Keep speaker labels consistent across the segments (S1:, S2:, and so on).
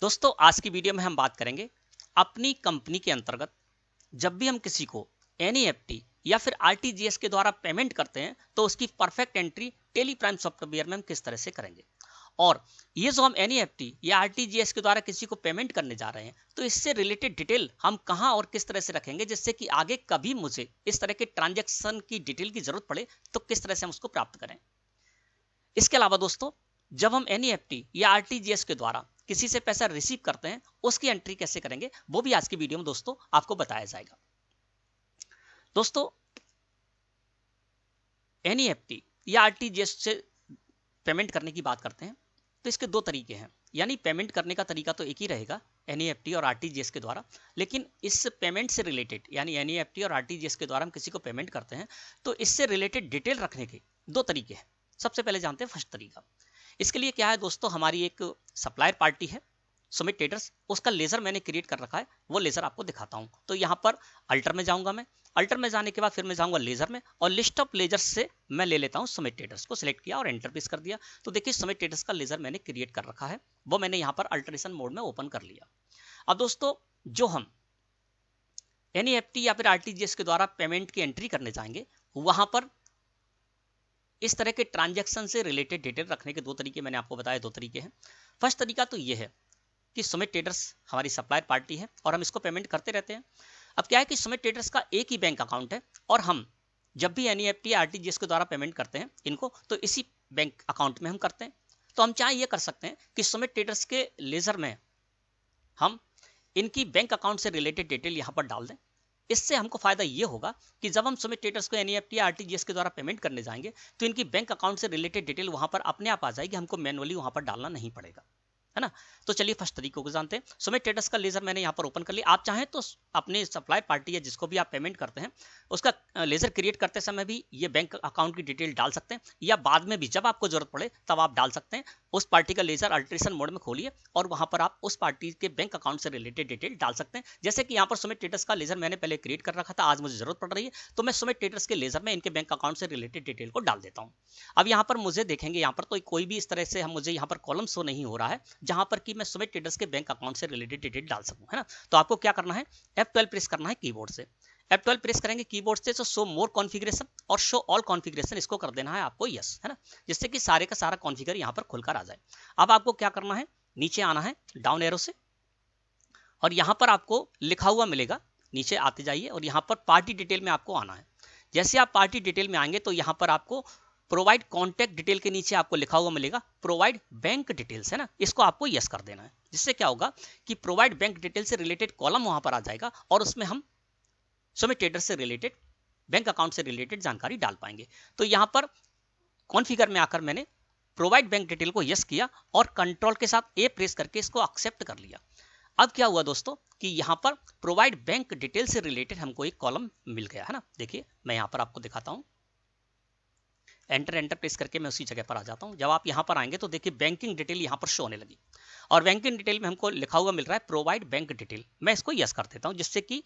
S1: दोस्तों आज की वीडियो में हम बात करेंगे अपनी कंपनी के अंतर्गत जब भी हम किसी को एनईएफटी या फिर आरटीजीएस के द्वारा पेमेंट करते हैं तो उसकी perfect entry Tally Prime software में हम किस तरह से करेंगे। और ये जो हम एनईएफटी या आरटीजीएस के द्वारा किसी को पेमेंट करने जा रहे हैं तो इससे रिलेटेड डिटेल हम कहां और किस तरह से रखेंगे जिससे कि आगे कभी मुझे इस तरह के ट्रांजैक्शन की डिटेल की जरूरत पड़े तो किस तरह से हम उसको प्राप्त करें। इसके अलावा दोस्तों जब हम एनईएफटी या आरटीजीएस के द्वारा किसी से पैसा रिसीव करते हैं उसकी एंट्री कैसे करेंगे वो भी आज की वीडियो में दोस्तों आपको बताया जाएगा। दोस्तों एनईएफटी या आरटीजीएस से पेमेंट करने की बात करते हैं तो इसके दो तरीके हैं, यानी पेमेंट करने का तरीका तो एक ही रहेगा एनईएफटी और आरटीजीएस के द्वारा, लेकिन इस पेमेंट से रिलेटेड यानी एनईएफटी और आरटीजीएस के द्वारा हम किसी को पेमेंट करते हैं तो इससे रिलेटेड डिटेल रखने के दो तरीके हैं। सबसे पहले जानते हैं फर्स्ट तरीका। इसके लिए क्या है दोस्तों, हमारी एक सप्लायर पार्टी है सुमित ट्रेडर्स, उसका लेजर मैंने क्रिएट कर रखा है, वो लेजर आपको दिखाता हूं। तो यहाँ पर अल्टर में जाऊंगा, मैं अल्टर में जाने के बाद फिर मैं जाऊंगा लेजर में और लिस्ट ऑफ लेजर्स से मैं ले लेता हूं सुमित ट्रेडर्स को, सिलेक्ट किया और एंटर प्रेस कर दिया। तो देखिए सुमित ट्रेडर्स का लेजर मैंने क्रिएट कर रखा है, वो मैंने यहाँ पर अल्टरेशन मोड में ओपन कर लिया। अब दोस्तों जो हम एनईएफटी या फिर आरटीजीएस के द्वारा पेमेंट की एंट्री करने जाएंगे वहां पर इस तरह के ट्रांजैक्शन से रिलेटेड डिटेल रखने के दो तरीके मैंने आपको बताया, दो तरीके हैं। फर्स्ट तरीका तो ये है कि सुमित ट्रेडर्स हमारी सप्लायर पार्टी है और हम इसको पेमेंट करते रहते हैं। अब क्या है कि सुमित ट्रेडर्स का एक ही बैंक अकाउंट है और हम जब भी एनईएफटी या आरटीजीएस के द्वारा पेमेंट करते हैं इनको तो इसी बैंक अकाउंट में हम करते हैं। तो हम चाहे ये कर सकते हैं कि सुमित ट्रेडर्स के लेजर में हम इनकी बैंक अकाउंट से रिलेटेड डिटेल यहाँ पर डाल दें। इससे हमको फायदा ये होगा कि जब हम सुमित ट्रेडर्स को एनईएफटी या आरटीजीएस के द्वारा पेमेंट करने जाएंगे तो इनकी बैंक अकाउंट से रिलेटेड डिटेल वहां पर अपने आप आ जाएगी, हमको मैनुअली वहां पर डालना नहीं पड़ेगा, है ना। तो चलिए फर्स्ट तरीके को जानते हैं। सुमित ट्रेडर्स का लेजर मैंने यहाँ पर ओपन कर लिया। आप चाहें तो अपने सप्लाई पार्टी या जिसको भी आप पेमेंट करते हैं उसका लेजर क्रिएट करते समय भी ये बैंक अकाउंट की डिटेल डाल सकते हैं या बाद में भी जब आपको जरूरत पड़े तब आप डाल सकते हैं। उस पार्टी का लेजर अल्ट्रेशन मोड में खोलिए और वहां पर आप उस पार्टी के बैंक अकाउंट से रिलेटेड डिटेल डाल सकते हैं। जैसे कि यहाँ पर सुमित ट्रेडर्स का लेजर मैंने पहले क्रिएट कर रखा था, आज मुझे जरूरत पड़ रही है तो मैं सुमित ट्रेडर्स के लेजर में इनके बैंक अकाउंट से रिलेटेड डिटेल को डाल देता हूँ। अब यहाँ पर मुझे देखेंगे यहाँ पर तो कोई भी इस तरह से मुझे यहाँ पर कॉलम शो नहीं हो रहा है जहां पर कि मैं सुमित ट्रेडर्स के बैंक अकाउंट से रिलेटेड डिटेल डाल सकूं, है ना। तो आपको क्या करना है, F12 प्रेस करना है कीबोर्ड से। F12 प्रेस करेंगे कीबोर्ड से तो शो मोर कॉन्फ़िगरेशन और शो ऑल कॉन्फ़िगरेशन इसको कर देना है आपको यस, है ना, जिससे कि सारे का सारा कॉन्फ़िगर यहाँ पर खुलकर आ जाए। अब आपको क्या करना है, नीचे आना है डाउन एरो से और यहाँ पर आपको लिखा हुआ मिलेगा, नीचे आते जाइए और यहाँ पर पार्टी डिटेल में आपको आना है। जैसे आप पार्टी डिटेल में आएंगे तो यहाँ पर आपको प्रोवाइड कॉन्टैक्ट डिटेल के नीचे आपको लिखा हुआ मिलेगा प्रोवाइड बैंक डिटेल्स, है ना, इसको आपको यस कर देना है। जिससे क्या होगा कि प्रोवाइड बैंक डिटेल से रिलेटेड कॉलम वहां पर आ जाएगा और उसमें हम सुमित ट्रेडर्स से रिलेटेड बैंक अकाउंट से रिलेटेड जानकारी डाल पाएंगे। तो यहां पर कॉन्फ़िगर में आकर मैंने प्रोवाइड बैंक डिटेल को यस किया और कंट्रोल के साथ ए प्रेस करके इसको एक्सेप्ट कर लिया। अब क्या हुआ दोस्तों कि यहाँ पर प्रोवाइड बैंक डिटेल से रिलेटेड हमको एक कॉलम मिल गया, है ना। देखिए मैं यहाँ पर आपको दिखाता हूँ, एंटर प्रेस करके मैं उसी जगह पर आ जाता हूं। जब आप यहां पर आएंगे तो देखिए बैंकिंग डिटेल यहां पर शो होने लगी और बैंकिंग डिटेल में हमको लिखा हुआ मिल रहा है प्रोवाइड बैंक डिटेल। मैं इसको यस कर देता हूं जिससे कि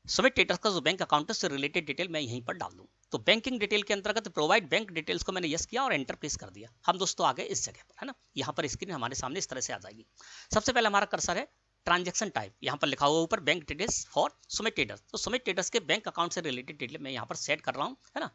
S1: सुमित ट्रेडर्स का जो बैंक अकाउंट से रिलेटेड डिटेल मैं यहीं पर डाल दूं। तो बैंकिंग डिटेल के अंतर्गत प्रोवाइड बैंक डिटेल्स को मैंने यस किया और एंटर प्रेस कर दिया। हम दोस्तों आ गए इस जगह पर, है ना। यहाँ पर स्क्रीन हमारे सामने इस तरह से आ जाएगी। सबसे पहले हमारा कर्सर है ट्रांजैक्शन टाइप, यहाँ पर लिखा हुआ ऊपर bank details for Sumit traders. तो सुमित ट्रेडर्स के बैंक अकाउंट से रिलेटेड डिटेल मैं यहाँ पर सेट कर रहा हूँ, है ना।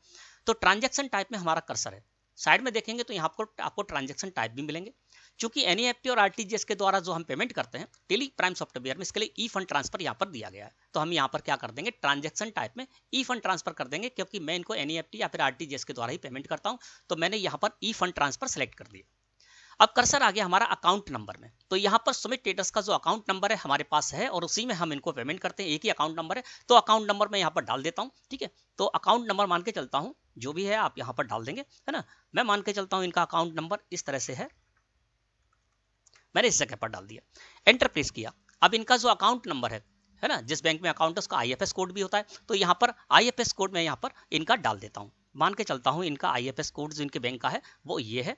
S1: तो ट्रांजैक्शन टाइप में हमारा कर्सर है। साइड में देखेंगे तो यहाँ पर आपको ट्रांजैक्शन टाइप भी मिलेंगे। चूंकि एनईएफटी और आरटीजीएस के द्वारा जो हम पेमेंट करते हैं टेली प्राइम सॉफ्टवेयर में, इसके लिए ई फंड ट्रांसफर यहाँ पर दिया गया है। तो हम यहाँ पर क्या कर देंगे, ट्रांजैक्शन टाइप में ई फंड ट्रांसफर कर देंगे, क्योंकि मैं इनको एनईएफटी या फिर आरटीजीएस के द्वारा ही पेमेंट करता हूँ। तो मैंने यहाँ पर ई फंड ट्रांसफर सेलेक्ट कर दिया। अब कर्सर आ गया हमारा अकाउंट नंबर में। तो यहाँ पर सुमित ट्रेडर्स का जो अकाउंट नंबर है हमारे पास है और उसी में हम इनको पेमेंट करते हैं, एक ही अकाउंट नंबर है। तो अकाउंट नंबर मैं यहाँ पर डाल देता हूँ, ठीक है। तो अकाउंट नंबर मान के चलता हूँ, जो भी है आप यहाँ पर डाल देंगे, है ना। मैं मान के चलता हूँ इनका अकाउंट नंबर इस तरह से है, मैंने इस जगह पर डाल दिया, एंटर प्रेस किया। अब इनका जो अकाउंट नंबर है ना, जिस बैंक में अकाउंट है उसका आईएफएस कोड भी होता है। तो यहाँ पर आईएफएस कोड मैं यहाँ पर इनका डाल देता हूँ। मान के चलता हूँ इनका आईएफएस कोड जो इनके बैंक का है वो ये है,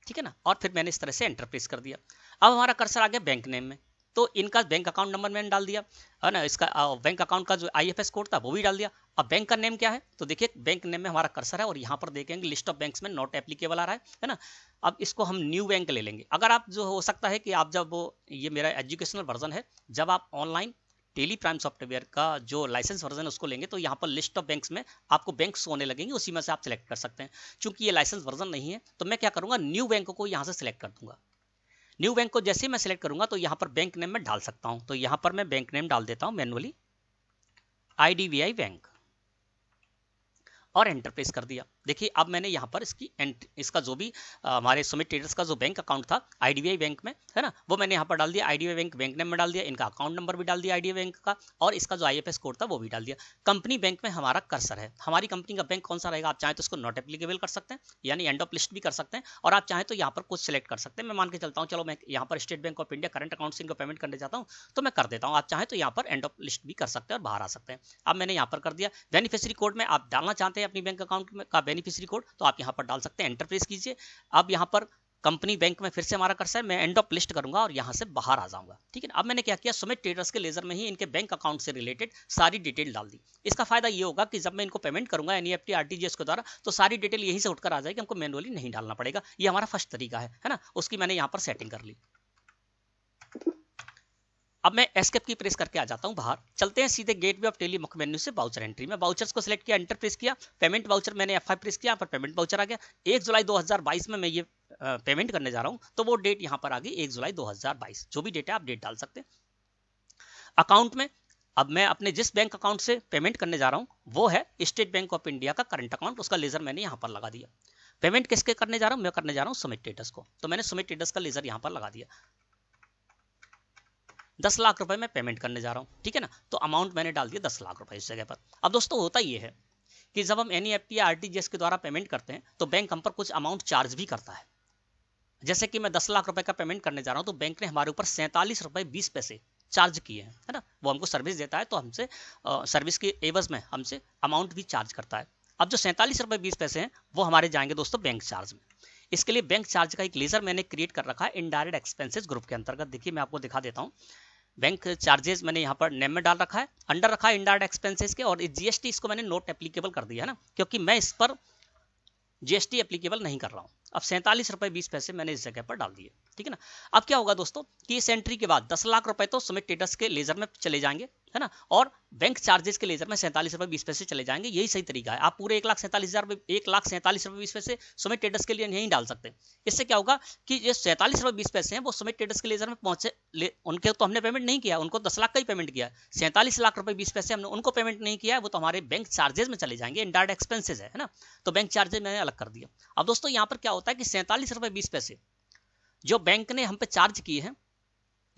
S1: ठीक है ना। और फिर मैंने इस तरह से एंटर प्रेस कर दिया। अब हमारा कर्सर आ गया बैंक नेम में। तो इनका बैंक अकाउंट नंबर मैंने डाल दिया, है ना, इसका बैंक अकाउंट का जो IFS कोड था वो भी डाल दिया। अब बैंक का नेम क्या है, तो देखिए बैंक नेम में हमारा कर्सर है और यहाँ पर देखेंगे लिस्ट ऑफ बैंक्स में नॉट एप्लीकेबल आ रहा है ना। अब इसको हम न्यू बैंक ले लेंगे। अगर आप जो हो सकता है कि आप जब वो, ये मेरा एजुकेशनल वर्जन है, जब आप ऑनलाइन टेली प्राइम सॉफ्टवेयर का जो लाइसेंस वर्जन है उसको लेंगे तो यहाँ पर लिस्ट ऑफ बैंक्स में आपको बैंक्स होने लगेंगे, उसी में से आप सिलेक्ट कर सकते हैं। चूंकि ये लाइसेंस वर्जन नहीं है तो मैं क्या करूंगा, न्यू बैंक को यहाँ से सिलेक्ट कर दूंगा। न्यू बैंक को जैसे ही मैं सिलेक्ट करूंगा तो यहाँ पर बैंक नेम में डाल सकता हूं, तो यहाँ पर मैं बैंक नेम डाल देता हूं मैनुअली, IDBI बैंक, और एंटर प्रेस कर दिया। देखिए अब मैंने यहाँ पर इसका जो भी हमारे सुमित ट्रेडर्स का जो बैंक अकाउंट था IDBI बैंक में, है ना, वो मैंने यहाँ पर डाल दिया। IDBI बैंक बैंक नेम में डाल दिया, इनका अकाउंट नंबर भी डाल दिया IDBI बैंक का, और इसका जो IFS कोड था वो भी डाल दिया। कंपनी बैंक में हमारा कर्सर है, हमारी कंपनी का बैंक कौन सा रहेगा, आप चाहें तो इसको नॉट एप्लीकेबल कर सकते हैं, यानी एंड ऑफ लिस्ट भी कर सकते हैं, और आप चाहें तो यहाँ पर कुछ सिलेक्ट कर सकते हैं। मैं मान के चलता हूँ, चलो मैं यहाँ पर state bank of India current account से इनको पेमेंट करने जाता हूँ तो मैं कर देता हूँ। आप चाहें तो यहाँ पर एंड ऑफ लिस्ट भी कर सकते हैं और बाहर आ सकते हैं। अब मैंने यहाँ पर कर दिया। बेनिफिशियरी कोड में आप डालना चाहते हैं अपनी बैंक अकाउंट का बेनिफिशियरी कोड तो आप यहाँ पर डाल सकते हैं, एंटर प्रेस कीजिए। अब यहाँ पर कंपनी बैंक में फिर से हमारा कर्सर है, मैं एंड ऑफ लिस्ट करूंगा और यहाँ से बाहर आ जाऊंगा। ठीक है, अब मैंने क्या किया, सुमित ट्रेडर्स के लेजर में ही इनके बैंक अकाउंट से रिलेटेड सारी डिटेल डाल दी। इसका फायदा ये होगा कि जब मैं इनको पेमेंट करूंगा NEFT RTGS के द्वारा तो सारी डिटेल यहीं से उठकर आ जाएगी, हमको मैनुअली नहीं डालना पड़ेगा। ये हमारा फर्स्ट तरीका है ना, उसकी मैंने यहाँ पर सेटिंग कर ली। अब मैं एस्केप की प्रेस करके आ जाता हूं बाहर। चलते हैं सीधे गेटवे ऑफ टेली मुख्य मेन्यू से वाउचर एंट्री में। वाउचर्स को सिलेक्ट किया, एंटर प्रेस किया, पेमेंट वाउचर मैंने F5 प्रेस किया, यहाँ पर पेमेंट वाउचर आ गया। 1 जुलाई 2022 में मैं ये पेमेंट करने जा रहा हूं तो वो डेट यहाँ पर आ गई 1 जुलाई 2022। जो भी डेट है आप डेट डाल सकते हैं। अकाउंट में अब मैं अपने जिस बैंक अकाउंट से पेमेंट करने जा रहा हूं वो है स्टेट बैंक ऑफ इंडिया का करंट अकाउंट, उसका लेजर मैंने यहाँ पर लगा दिया। पेमेंट किसके करने जा रहा हूं, मैं करने जा रहा हूं सुमित ट्रेडर्स को, तो मैंने सुमित ट्रेडर्स का लेजर यहाँ पर लगा दिया। 10 लाख रुपए मैं पेमेंट करने जा रहा हूं, ठीक है ना, तो अमाउंट मैंने डाल दिया 10 लाख रुपए इस जगह पर। अब दोस्तों होता ये है कि जब हम NEFT या RTGS के द्वारा पेमेंट करते हैं तो बैंक हम पर कुछ अमाउंट चार्ज भी करता है। जैसे कि मैं 10 लाख रुपए का पेमेंट करने जा रहा हूं तो बैंक ने हमारे ऊपर 47 रुपए 20 पैसे चार्ज किए हैं, है ना, वो हमको सर्विस देता है तो हमसे सर्विस के एवज में हमसे अमाउंट भी चार्ज करता है। अब जो 47 रुपए 20 पैसे हैं वो हमारे जाएंगे दोस्तों बैंक चार्ज में। इसके लिए बैंक चार्ज का एक लेजर मैंने क्रिएट कर रखा है इनडायरेक्ट एक्सपेंसेस ग्रुप के अंतर्गत। देखिए मैं आपको दिखा देता हूँ। बैंक चार्जेस मैंने यहाँ पर नेम में डाल रखा है, अंडर रखा है इनडायरेक्ट एक्सपेंसेस के, और GST इसको मैंने नोट एप्लीकेबल कर दिया है ना, क्योंकि मैं इस पर GST एप्लीकेबल नहीं कर रहा हूँ। अब 47 रुपए 20 पैसे मैंने इस जगह पर डाल दिए, ठीक है ना। अब क्या होगा दोस्तों कि इस एंट्री के बाद 10 लाख रुपए तो सुमित ट्रेडर्स के लेजर में चले जाएंगे, है ना, और बैंक चार्जेस के लेजर में 47 रुपए 20 पैसे चले जाएंगे। यही सही तरीका है। आप पूरे 1,47,000 रुपए 20 पैसे सुमित ट्रेडर्स के लिए नहीं डाल सकते। इससे क्या होगा कि ये 47 रुपए 20 पैसे हैं वो सुमित ट्रेडर्स के लेजर में पहुंचे, उनके तो हमने पेमेंट नहीं किया, उनको 10 लाख का ही पेमेंट किया है। 47 लाख रुपए 20 पैसे हमने उनको पेमेंट नहीं किया है, वो तो हमारे बैंक चार्जेस में चले जाएंगे, इनडायरेक्ट एक्सपेंसेस है ना, तो बैंक चार्जेस मैंने अलग कर दिया। अब दोस्तों यहाँ पर क्या होता है कि 47 रुपए 20 पैसे जो बैंक ने हम पे चार्ज किए हैं,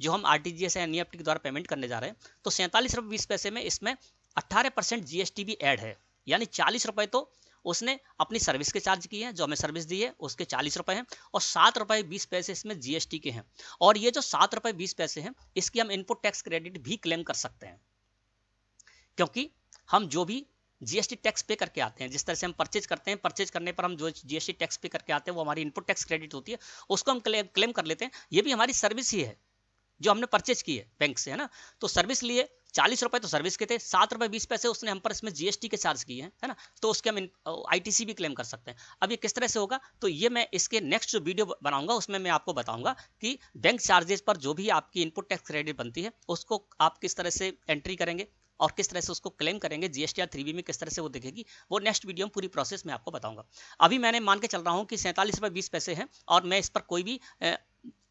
S1: जो हम RTGS या NEFT के द्वारा पेमेंट करने जा रहे हैं, तो 47 रुपए 20 पैसे में इसमें 18% GST भी ऐड है, यानी 40 रुपए तो उसने अपनी सर्विस के चार्ज किए हैं, जो हमें सर्विस दी है उसके 40 रुपए हैं, और 7 रुपए 20 पैसे इसमें GST के हैं। और ये जो 7 रुपए 20 पैसे हैं इसकी हम इनपुट टैक्स क्रेडिट भी क्लेम कर सकते हैं, क्योंकि हम जो भी GST टैक्स पे करके आते हैं, जिस तरह से हम परचेज करते हैं, परचेज करने पर हम जो GST टैक्स पे करके आते हैं वो हमारी इनपुट टैक्स क्रेडिट होती है, उसको हम क्लेम कर लेते हैं। ये भी हमारी सर्विस ही है जो हमने परचेज की है बैंक से, है ना, तो सर्विस लिए 40 रुपए तो सर्विस के थे, 7 रुपए 20 पैसे उसने हम पर इसमें GST के चार्ज किए हैं, है ना, तो उसके हम ITC भी क्लेम कर सकते हैं। अब ये किस तरह से होगा, तो ये मैं इसके नेक्स्ट जो वीडियो बनाऊंगा उसमें मैं आपको बताऊंगा कि बैंक चार्जेस पर जो भी आपकी इनपुट टैक्स क्रेडिट बनती है उसको आप किस तरह से एंट्री करेंगे और किस तरह से उसको क्लेम करेंगे, GST या 3B में किस तरह से वो दिखेगी, वो नेक्स्ट वीडियो में पूरी प्रोसेस में आपको बताऊंगा। अभी मैंने मान के चल रहा हूँ कि 47 रुपए 20 पैसे हैं और मैं इस पर कोई भी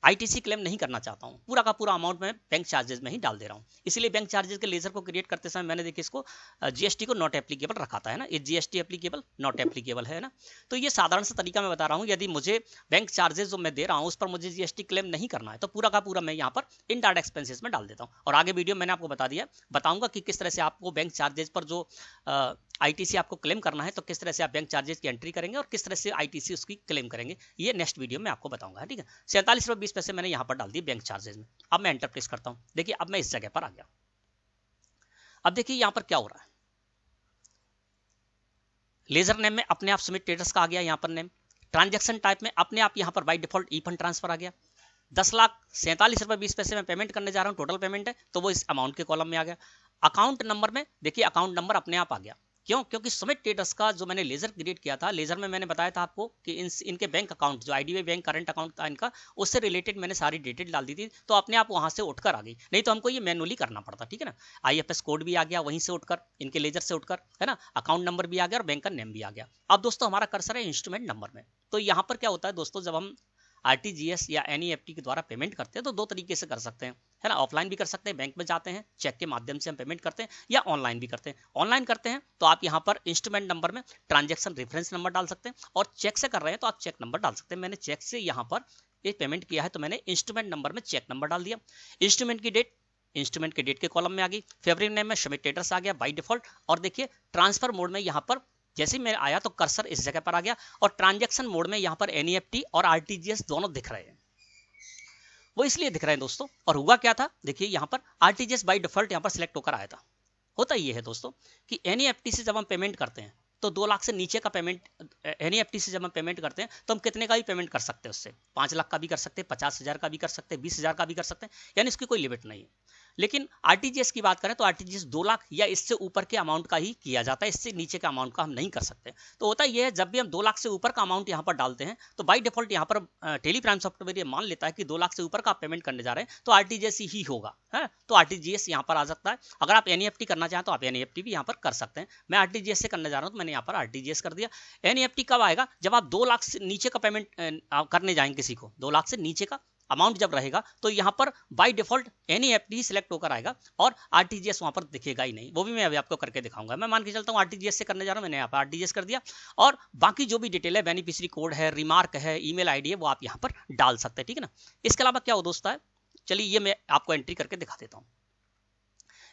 S1: ITC क्लेम नहीं करना चाहता हूँ, पूरा का पूरा अमाउंट मैं बैंक चार्जेस में ही डाल दे रहा हूँ। इसलिए बैंक चार्जेस के लेजर को क्रिएट करते समय मैंने देखिए इसको GST को नॉट एप्लीकेबल रखा था, है ना, ये GST एप्लीकेबल नॉट एप्लीकेबल है ना। तो ये साधारण सा तरीका मैं बता रहा हूँ। यदि मुझे बैंक चार्जेस जो मैं दे रहा हूँ उस पर मुझे GST क्लेम नहीं करना है तो पूरा का पूरा मैं यहाँ पर इनडायरेक्ट एक्सपेंसेस में डाल देता हूँ। और आगे वीडियो मैंने आपको बताऊंगा कि किस तरह से आपको बैंक चार्जेस पर जो ITC आपको क्लेम करना है तो किस तरह से आप बैंक चार्जेस की एंट्री करेंगे और किस तरह से ITC उसकी क्लेम करेंगे, ये नेक्स्ट वीडियो में आपको बताऊंगा, ठीक है। 47 रुपए 20 पैसे मैंने यहाँ पर डाल दिए बैंक चार्जेस में। अब मैं एंटर प्रेस करता हूँ। देखिए अब मैं इस जगह पर आ गया। अब देखिए यहाँ पर क्या हो रहा है, लेजर नेम में अपने आप सुमित ट्रेडर्स का आ गया यहाँ पर नेम, ट्रांजैक्शन टाइप में अपने आप यहाँ पर by default e fund transfer आ गया। 10,47,20 में पेमेंट करने जा रहा हूँ, टोटल पेमेंट है, तो वो इस अमाउंट के कॉलम में आ गया। अकाउंट नंबर में देखिए अकाउंट नंबर अपने आप आ गया। क्यों? क्योंकि सबमिट स्टेटस का जो मैंने लेजर क्रिएट किया था, लेजर में मैंने बताया था आपको कि इनके बैंक अकाउंट जो आईडीबीआई बैंक करंट अकाउंट था इनका, उससे रिलेटेड मैंने सारी डिटेल डाल दी थी, तो अपने आप वहां से उठकर आ गई, नहीं तो हमको ये मैनुअली करना पड़ता, ठीक है ना। आईएफएस कोड भी आ गया वहीं से उठकर, इनके लेजर से उठकर, है ना। अकाउंट नंबर भी आ गया और बैंक का नेम भी आ गया। अब दोस्तों हमारा कर्सर है इंस्ट्रूमेंट नंबर में। तो यहाँ पर क्या होता है दोस्तों, जब हम आरटीजीएस या एनईएफटी के द्वारा पेमेंट करते हैं तो दो तरीके से कर सकते हैं, है ना। ऑफलाइन भी कर सकते हैं, बैंक में जाते हैं, चेक के माध्यम से हम पेमेंट करते हैं, या ऑनलाइन भी करते हैं। ऑनलाइन करते हैं तो आप यहाँ पर इंस्ट्रूमेंट नंबर में ट्रांजैक्शन रेफरेंस नंबर डाल सकते हैं, और चेक से कर रहे हैं तो आप चेक नंबर डाल सकते हैं। मैंने चेक से यहाँ पर ये पेमेंट किया है तो मैंने इंस्ट्रूमेंट नंबर में चेक नंबर डाल दिया। इंस्ट्रूमेंट की डेट, इंस्ट्रूमेंट के डेट के कॉलम में आ गई। फेवरेट नेम में सबमिट स्टेटस आ गया बाय डिफॉल्ट। और देखिए ट्रांसफर मोड में यहाँ पर जैसे ही मैं आया तो कर्सर इस जगह पर आ गया, और ट्रांजैक्शन मोड में यहाँ पर एनईएफटी और आरटीजीएस दोनों दिख रहे हैं। वो इसलिए दिख रहे हैं दोस्तों, और हुआ क्या था देखिए यहाँ पर आरटीजीएस बाय डिफॉल्ट यहाँ पर सिलेक्ट होकर आया था। होता ये है दोस्तों कि एनईएफटी से जब हम पेमेंट करते हैं तो 2 लाख से नीचे का पेमेंट, एनईएफटी से जब हम पेमेंट करते हैं तो हम कितने का भी पेमेंट कर सकते हैं, उससे 5 लाख का भी कर सकते हैं, 50,000 का भी कर सकते हैं, 20,000 का भी कर सकते हैं, यानी इसकी कोई लिमिट नहीं है। लेकिन आरटीजीएस की बात करें तो आरटीजीएस 2 लाख या इससे ऊपर के अमाउंट का ही किया जाता है, इससे नीचे का अमाउंट का हम नहीं कर सकते। तो होता यह है जब भी हम 2 लाख से ऊपर का अमाउंट यहाँ पर डालते हैं तो बाय डिफॉल्ट यहाँ पर टेली प्राइम सॉफ्टवेयर ये मान लेता है कि 2 लाख से ऊपर का आप पेमेंट करने जा रहे हैं तो आरटीजीएस ही होगा, है। तो आरटीजीएस यहाँ पर आ सकता है। अगर आप एनईएफटी करना चाहें तो आप एनईएफटी भी यहाँ पर कर सकते हैं। मैं आरटीजीएस से करने जा रहा हूँ तो मैंने यहाँ पर आरटीजीएस कर दिया। एनईएफटी कब आएगा? जब आप 2 लाख से नीचे का पेमेंट करने जाएंगे किसी को, 2 लाख से नीचे का अमाउंट जब रहेगा तो यहाँ पर by default NEFT he select होकर आएगा और आरटीजीएस वहां पर दिखेगा ही नहीं। वो भी मैं अभी आपको करके दिखाऊंगा। मैं मान के चलता हूँ आरटीजीएस से करने जा रहा हूँ, मैंने यहाँ पर आरटीजीएस कर दिया, और बाकी जो भी डिटेल है, बेनिफिशियरी कोड है, रिमार्क है, ईमेल आईडी है, वो आप यहाँ पर डाल सकते हैं, ठीक है ना। इसके अलावा क्या हो दोस्त है, चलिए ये मैं आपको एंट्री करके दिखा देता हूँ।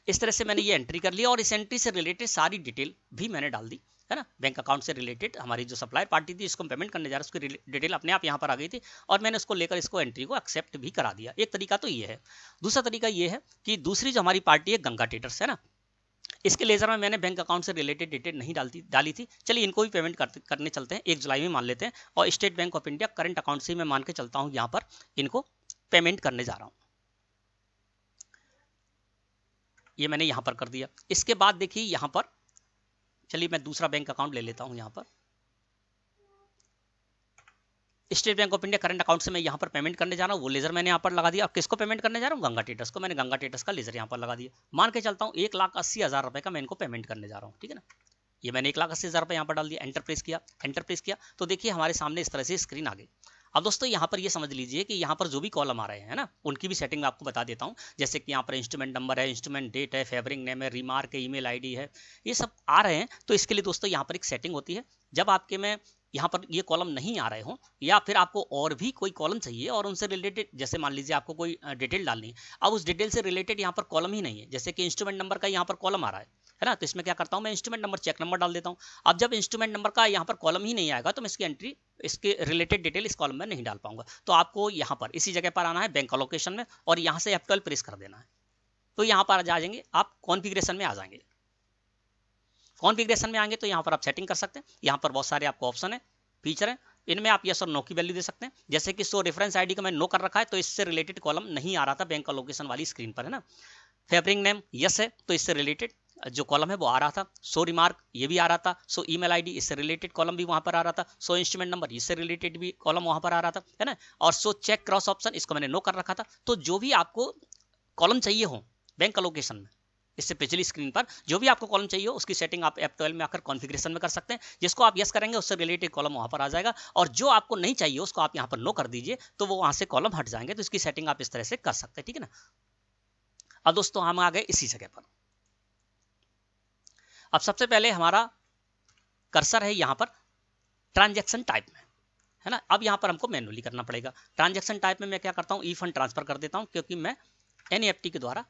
S1: इस तरह से मैंने ये एंट्री कर लिया और इस एंट्री से रिलेटेड सारी डिटेल भी मैंने डाल दी, है ना। बैंक अकाउंट से रिलेटेड हमारी जो सप्लायर पार्टी थी इसको हम पेमेंट करने जा रहे हैं उसकी डिटेल अपने आप यहाँ पर आ गई थी, और मैंने उसको लेकर इसको एंट्री को एक्सेप्ट भी करा दिया। एक तरीका तो ये है। दूसरा तरीका ये है कि दूसरी जो हमारी पार्टी है गंगा ट्रेडर्स, है ना, इसके लेजर में मैंने बैंक अकाउंट से रिलेटेड डिटेल नहीं डाली थी। चलिए इनको भी पेमेंट करने चलते हैं, 1 जुलाई में मान लेते हैं, और state bank of India current account से मैं मान के चलता हूँ यहाँ पर इनको पेमेंट करने जा रहा हूँ। ये मैंने यहाँ पर कर दिया। इसके बाद देखिए यहाँ पर, चलिए मैं दूसरा बैंक अकाउंट ले लेता हूँ। यहाँ पर state bank of India current account से मैं यहाँ पर पेमेंट करने जा रहा हूँ, वो लेजर मैंने यहाँ पर लगा दिया। अब किसको पेमेंट करने जा रहा हूँ? गंगा ट्रेडर्स को। मैंने गंगा ट्रेडर्स का लेजर यहाँ पर लगा दिया। मान के चलता हूँ 1,80,000 रुपये का मैं इनको पेमेंट करने जा रहा हूँ, ठीक है ना। ये मैंने 1,80,000 रुपये यहाँ पर डाल दिया, एंटर प्रेस किया। एंटर प्रेस किया तो देखिए हमारे सामने इस तरह से स्क्रीन आ गई। अब दोस्तों यहाँ पर ये समझ लीजिए कि यहाँ पर जो भी कॉलम आ रहे हैं ना उनकी भी सेटिंग मैं आपको बता देता हूँ। जैसे कि यहाँ पर इंस्ट्रूमेंट नंबर है, इंस्ट्रूमेंट डेट है, फेवरिंग नेम है, रिमार्क है, ईमेल आईडी है, ये सब आ रहे हैं। तो इसके लिए दोस्तों यहाँ पर एक सेटिंग होती है। जब आपके में यहाँ पर ये कॉलम नहीं आ रहे हो या फिर आपको और भी कोई कॉलम चाहिए और उनसे रिलेटेड, जैसे मान लीजिए आपको कोई डिटेल डालनी है, अब उस डिटेल से रिलेटेड यहाँ पर कॉलम ही नहीं है, जैसे कि इंस्ट्रूमेंट नंबर का यहाँ पर कॉलम आ रहा है ना, तो इसमें क्या करता हूँ मैं इंस्ट्रूमेंट नंबर चेक नंबर डाल देता हूँ। अब जब इंस्ट्रूमेंट नंबर का यहाँ पर कॉलम ही नहीं आएगा तो मैं इसकी एंट्री, इसके रिलेटेड डिटेल इस कॉलम में नहीं डाल पाऊंगा। तो आपको यहाँ पर इसी जगह पर आना है बैंक अलोकेशन में और यहाँ से F12 प्रेस कर देना है। तो यहाँ पर आ जाएंगे आप कॉन्फ़िगरेशन में आ जाएंगे। कॉन्फ़िगरेशन में आएंगे तो यहाँ पर आप सेटिंग कर सकते हैं। यहाँ पर बहुत सारे आपको ऑप्शन है, फीचर है, इनमें आप यस और नो की वैल्यू दे सकते हैं। जैसे कि सो रेफरेंस आईडी का मैं नो कर रखा है तो इससे रिलेटेड कॉलम नहीं आ रहा था बैंक अलोकेशन वाली स्क्रीन पर, है ना। फेवरिंग नेम यस है तो इससे रिलेटेड जो कॉलम है वो आ रहा था। सो रिमार्क ये भी आ रहा था। सो ईमेल आईडी इससे रिलेटेड कॉलम भी वहां पर आ रहा था। सो इंस्ट्रूमेंट नंबर इससे रिलेटेड भी कॉलम वहां पर आ रहा था, है ना। और सो चेक क्रॉस ऑप्शन इसको मैंने नो कर रखा था। तो जो भी आपको कॉलम चाहिए हो बैंक अलोकेशन में, इससे पिछली स्क्रीन पर जो भी आपको कॉलम चाहिए हो उसकी सेटिंग आप F12 में आकर कॉन्फ़िगरेशन में कर सकते हैं। जिसको आप यस करेंगे उससे रिलेटेड कॉलम वहां पर आ जाएगा, और जो आपको नहीं चाहिए उसको आप यहाँ पर नो कर दीजिए तो वो वहां से कॉलम हट जाएंगे। तो इसकी सेटिंग आप इस तरह से कर सकते हैं, ठीक है ना। अब दोस्तों हम आ गए इसी जगह पर। अब सबसे पहले हमारा कर्सर है यहाँ पर ट्रांजैक्शन टाइप में, है ना। अब यहाँ पर हमको मैनुअली करना पड़ेगा। ट्रांजैक्शन टाइप में मैं क्या करता हूँ, ई फंड ट्रांसफर कर देता हूँ क्योंकि मैं एनईएफटी के द्वारा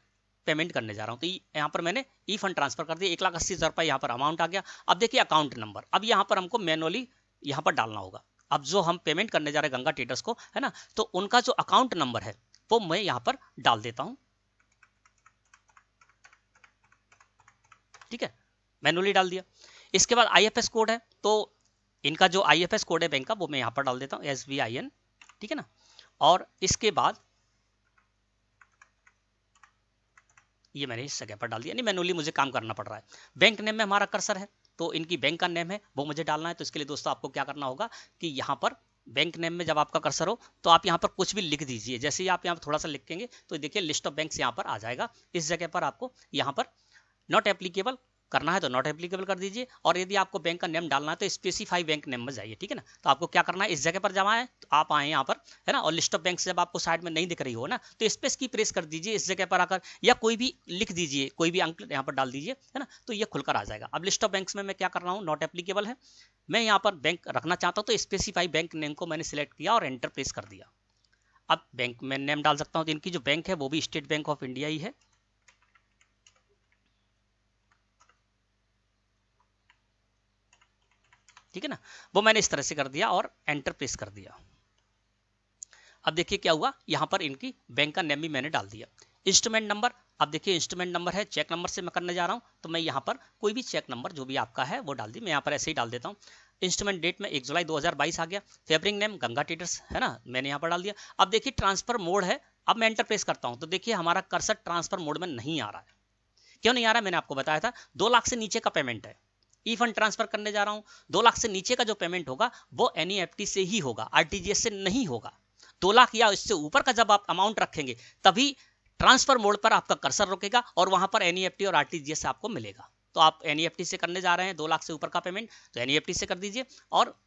S1: पेमेंट करने जा रहा हूँ। तो यहाँ पर मैंने ई फंड ट्रांसफर कर दिया, 1,80,000 रुपये यहाँ पर अमाउंट आ गया। अब देखिए अकाउंट नंबर, अब यहाँ पर हमको मैनुअली यहाँ पर डालना होगा। अब जो हम पेमेंट करने जा रहे हैं गंगा ट्रेडर्स को, है ना, तो उनका जो अकाउंट नंबर है वो मैं यहाँ पर डाल देता हूँ, ठीक है, मैनुअली डाल दिया। इसके बाद आईएफएस कोड है तो इनका जो आईएफएस कोड है बैंक का वो मैं यहाँ पर डाल देता हूँ, SBIN, ठीक है ना। और इसके बाद ये मैंने इस जगह पर डाल दिया, नहीं मैनुअली मुझे काम करना पड़ रहा है। बैंक नेम में हमारा कर्सर है तो इनकी बैंक का नेम है वो मुझे डालना है। तो इसके लिए दोस्तों आपको क्या करना होगा कि यहाँ पर बैंक नेम में जब आपका कर्सर हो तो आप यहाँ पर कुछ भी लिख दीजिए। जैसे ही आप यहाँ पर थोड़ा सा लिखेंगे तो देखिए लिस्ट ऑफ बैंक्स यहाँ पर आ जाएगा। इस जगह पर आपको यहाँ पर नॉट एप्लीकेबल करना है तो नॉट एप्लीकेबल कर दीजिए, और यदि आपको बैंक का नेम डालना है तो स्पेसिफाई बैंक नेम में जाइए, ठीक है ना। तो आपको क्या करना है, इस जगह पर जमा है तो आप आए यहाँ पर, है ना, और लिस्ट ऑफ बैंक्स जब आपको साइड में नहीं दिख रही हो ना तो स्पेस की प्रेस कर दीजिए इस जगह पर आकर, या कोई भी लिख दीजिए, कोई भी अंक यहाँ पर डाल दीजिए, है ना, तो ये खुलकर आ जाएगा। अब लिस्ट ऑफ बैंक्स में मैं क्या कर रहा हूँ, नॉट एप्लीकेबल है, मैं यहाँ पर बैंक रखना चाहता हूँ तो स्पेसिफाई बैंक नेम को मैंने सिलेक्ट किया और एंटर प्रेस कर दिया। अब बैंक में नेम डाल सकता हूँ, तो इनकी जो बैंक है वो भी स्टेट बैंक ऑफ इंडिया ही है, ठीक है ना। वो मैंने इस तरह से कर दिया और एंटर प्रेस कर दिया। अब देखिए क्या हुआ, यहाँ पर इनकी बैंक का नेम भी मैंने डाल दिया। इंस्ट्रूमेंट नंबर, अब देखिए इंस्ट्रूमेंट नंबर है, चेक नंबर से मैं करने जा रहा हूँ तो मैं यहाँ पर कोई भी चेक नंबर जो भी आपका है वो डाल दी, मैं यहाँ पर ऐसे ही डाल देता हूँ। इंस्ट्रूमेंट डेट में 1 जुलाई 2022 आ गया। फेवरिंग नेम गंगा ट्रेडर्स, है ना, मैंने यहाँ पर डाल दिया। अब देखिए ट्रांसफर मोड है, अब मैं एंटर प्रेस करता हूँ तो देखिए हमारा कर्सर ट्रांसफर मोड में नहीं आ रहा है। क्यों नहीं आ रहा है, मैंने आपको बताया था 2 लाख से नीचे का पेमेंट है, ई फंड ट्रांसफर करने जा रहा हूं, 2 लाख से नीचे का जो पेमेंट होगा वो एनईएफटी से ही होगा, आरटीजीएस से नहीं होगा। 2 लाख या इससे ऊपर का जब आप अमाउंट रखेंगे तभी ट्रांसफर मोड पर आपका कर्सर रुकेगा और वहां पर एनईएफटी और आरटीजीएस आपको मिलेगा। तो आप एनईएफटी से करने जा रहे हैं 2 लाख से ऊपर का पेमेंट तो एनईएफटी से कर दीजिए, और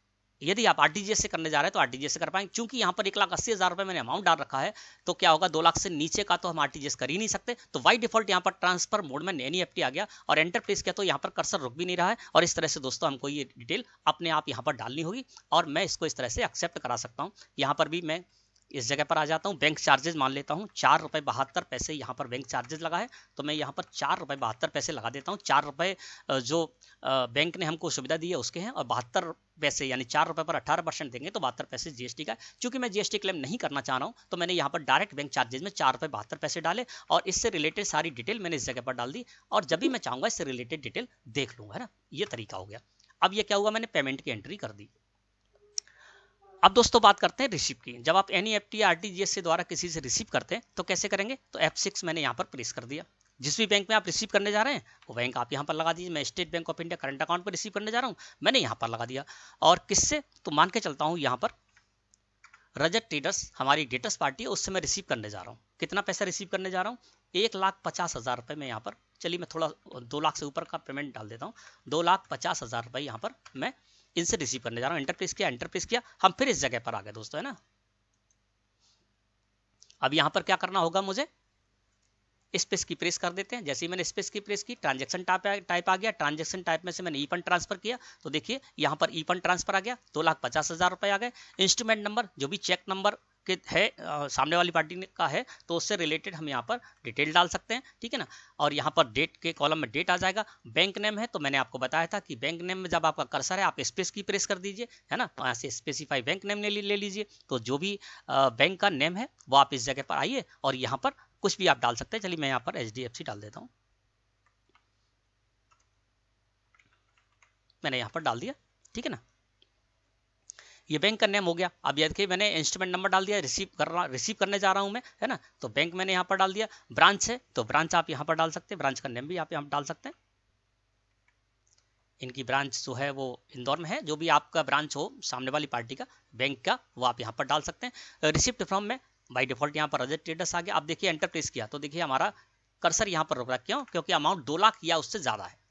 S1: यदि आप आरटीजीएस से करने जा रहे हैं तो आरटीजीएस से कर पाएंगे। क्योंकि यहाँ पर 1,80,000 रुपए मैंने अमाउंट डाल रखा है तो क्या होगा, 2 लाख से नीचे का तो हम आरटीजीएस कर ही नहीं सकते, तो बाय डिफॉल्ट यहाँ पर ट्रांसफर मोड में एनईएफटी आ गया और एंटर प्रेस किया तो यहाँ पर कर्सर रुक भी नहीं रहा है। और इस तरह से दोस्तों हमको ये डिटेल अपने आप यहाँ पर डालनी होगी और मैं इसको इस तरह से एक्सेप्ट करा सकता हूँ। यहाँ पर भी मैं इस जगह पर आ जाता हूँ, बैंक चार्जेस मान लेता हूँ 4 रुपये 72 पैसे यहाँ पर बैंक चार्जेस लगा है तो मैं यहाँ पर 4 रुपये 72 पैसे लगा देता हूँ। 4 रुपये जो बैंक ने हमको सुविधा दी है उसके हैं, और 72 पैसे यानी 4 रुपये पर 18% देंगे तो 72 पैसे जीएसटी का। चूंकि मैं जीएसटी क्लेम नहीं करना चाह रहा हूँ तो मैंने यहाँ पर डायरेक्ट बैंक चार्जेस में 4 रुपये 72 पैसे डाले और इससे रिलेटेड सारी डिटेल मैंने इस जगह पर डाल दी, और जब भी मैं चाहूँगा इससे रिलेटेड डिटेल देख लूँगा, है ना। ये तरीका हो गया। अब ये क्या हुआ, मैंने पेमेंट की एंट्री कर दी। अब दोस्तों बात करते हैं रिसीव की। जब आप एनईएफटी या आरटीजीएस से द्वारा किसी से रिसीव करते हैं तो कैसे करेंगे, तो F6 मैंने यहाँ पर प्रेस कर दिया। जिस भी बैंक में आप रिसीव करने जा रहे हैं वो बैंक आप यहाँ पर लगा दीजिए। मैं state bank of India current account पर रिसीव करने जा रहा हूँ, मैंने यहाँ पर लगा दिया। और किससे, तो मान के चलता हूँ यहाँ पर रजत ट्रेडर्स हमारी डेटर्स पार्टी है, उससे मैं रिसीव करने जा रहा हूँ। कितना पैसा रिसीव करने जा रहा हूँ, 1,50,000 रुपये में यहाँ पर, चलिए मैं थोड़ा 2 लाख से ऊपर का पेमेंट डाल देता हूँ, 2,50,000 रुपये यहाँ पर मैं इनसे रिसीव करने जा रहा हूँ। एंटर प्रेस किया, एंटर प्रेस किया, हम फिर इस जगह पर आ गए दोस्तों, है ना। अब यहाँ पर क्या करना होगा, मुझे स्पेस की प्रेस कर देते हैं। जैसे ही मैंने स्पेस की प्रेस की ट्रांजैक्शन टाइप आ गया, ट्रांजैक्शन टाइप में से मैंने ई फंड ट्रांसफर किया तो देखिए यहाँ पर ई फंड ट्रांसफर आ गया, 2,50,000 रुपये आ गए। इंस्ट्रूमेंट नंबर जो भी चेक नंबर के है सामने वाली पार्टी का है तो उससे रिलेटेड हम यहाँ पर डिटेल डाल सकते हैं, ठीक है ना। और यहाँ पर डेट के कॉलम में डेट आ जाएगा। बैंक नेम है तो मैंने आपको बताया था कि बैंक नेम में जब आपका कर्सर है आप स्पेस की प्रेस कर दीजिए, है ना, तो यहाँ से स्पेसिफाई बैंक नेम ले लीजिए। तो जो भी बैंक का नेम है वो आप इस जगह पर आइए और यहाँ पर कुछ भी आप डाल सकते हैं। चलिए मैं यहाँ पर HDFC डाल देता हूँ, मैंने यहाँ पर डाल दिया, ठीक है ना। ये बैंक का नेम हो गया। अब ये देखिए मैंने इंस्ट्रूमेंट नंबर डाल दिया, रिसीव करने जा रहा हूँ मैं, है ना, तो बैंक मैंने यहाँ पर डाल दिया। ब्रांच है तो ब्रांच आप यहाँ पर डाल सकते हैं, ब्रांच का नेम भी आप यहाँ डाल सकते हैं। इनकी ब्रांच जो है वो इंदौर में है, जो भी आपका ब्रांच हो सामने वाली पार्टी का बैंक का वो आप यहाँ पर डाल सकते हैं। रिसिप्ट फ्रॉम में बाय डिफॉल्ट यहाँ पर रजत ट्रेडर्स आ गया। अब देखिए एंटर प्रेस किया तो देखिए हमारा कर्सर यहाँ पर रुक रहा है, क्यों, क्योंकि अमाउंट 2 लाख या उससे ज़्यादा है।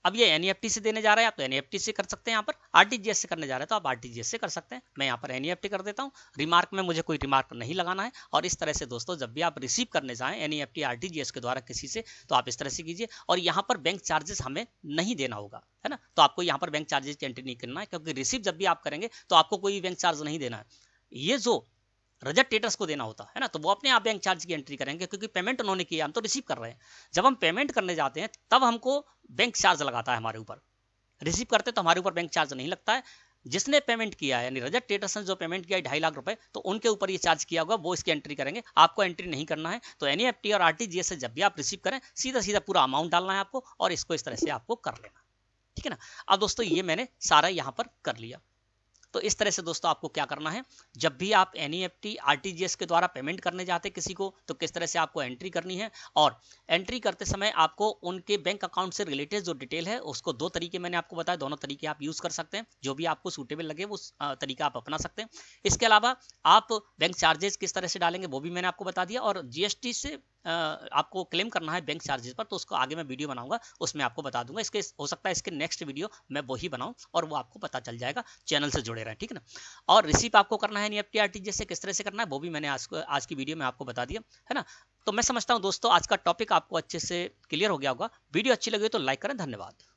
S1: अब ये एनईएफटी से देने जा रहे हैं आप तो एनईएफटी से कर सकते हैं, यहाँ पर आरटीजीएस से करने जा रहे हैं तो आप आरटीजीएस से कर सकते हैं। मैं यहाँ पर एनईएफटी कर देता हूँ। रिमार्क में मुझे कोई रिमार्क नहीं लगाना है। और इस तरह से दोस्तों जब भी आप रिसीव करने जाएं एनईएफटी आरटीजीएस के द्वारा किसी से तो आप इस तरह से कीजिए। और यहाँ पर बैंक चार्जेस हमें नहीं देना होगा, है ना, तो आपको यहाँ पर बैंक चार्जेस की एंट्री नहीं करना है, क्योंकि रिसीव जब भी आप करेंगे तो आपको कोई बैंक चार्ज नहीं देना है। ये जो रजत ट्रेडर्स को देना होता है ना, तो वो अपने आप बैंक चार्ज की एंट्री करेंगे, क्योंकि पेमेंट उन्होंने किया, हम तो रिसीव कर रहे हैं। जब हम पेमेंट करने जाते हैं तब हमको बैंक चार्ज लगाता है हमारे ऊपर, रिसीव करते तो हमारे ऊपर बैंक चार्ज नहीं लगता है। जिसने पेमेंट किया है यानी रजत ट्रेडर्स ने जो पेमेंट किया है 2.5 लाख रुपए, तो उनके ऊपर ये चार्ज किया होगा, वो इसकी एंट्री करेंगे, आपको एंट्री नहीं करना है। तो एनईएफटी और आरटीजीएस से जब भी आप रिसीव करें सीधा सीधा पूरा अमाउंट डालना है आपको और इसको इस तरह से आपको कर लेना, ठीक है ना। अब दोस्तों ये मैंने सारा यहाँ पर कर लिया। तो इस तरह से दोस्तों आपको क्या करना है, जब भी आप एनईएफटी आरटीजीएस के द्वारा पेमेंट करने जाते किसी को, तो किस तरह से आपको एंट्री करनी है, और एंट्री करते समय आपको उनके बैंक अकाउंट से रिलेटेड जो डिटेल है उसको दो तरीके मैंने आपको बताया, दोनों तरीके आप यूज कर सकते हैं, जो भी आपको सूटेबल लगे वो तरीका आप अपना सकते हैं। इसके अलावा आप बैंक चार्जेस किस तरह से डालेंगे वो भी मैंने आपको बता दिया, और जीएसटी से आपको क्लेम करना है बैंक चार्जेस पर, तो उसको आगे मैं वीडियो बनाऊंगा, उसमें आपको बता दूंगा। इसके हो सकता है इसके नेक्स्ट वीडियो मैं वही बनाऊं और वो आपको पता चल जाएगा, चैनल से जुड़े रहें, ठीक है ना। और रिसीव आपको करना है एनईएफटी आरटीजीएस से किस तरह से करना है वो भी मैंने आज की वीडियो में आपको बता दिया है ना। तो मैं समझता हूं दोस्तों आज का टॉपिक आपको अच्छे से क्लियर हो गया होगा। वीडियो अच्छी लगी तो लाइक करें। धन्यवाद।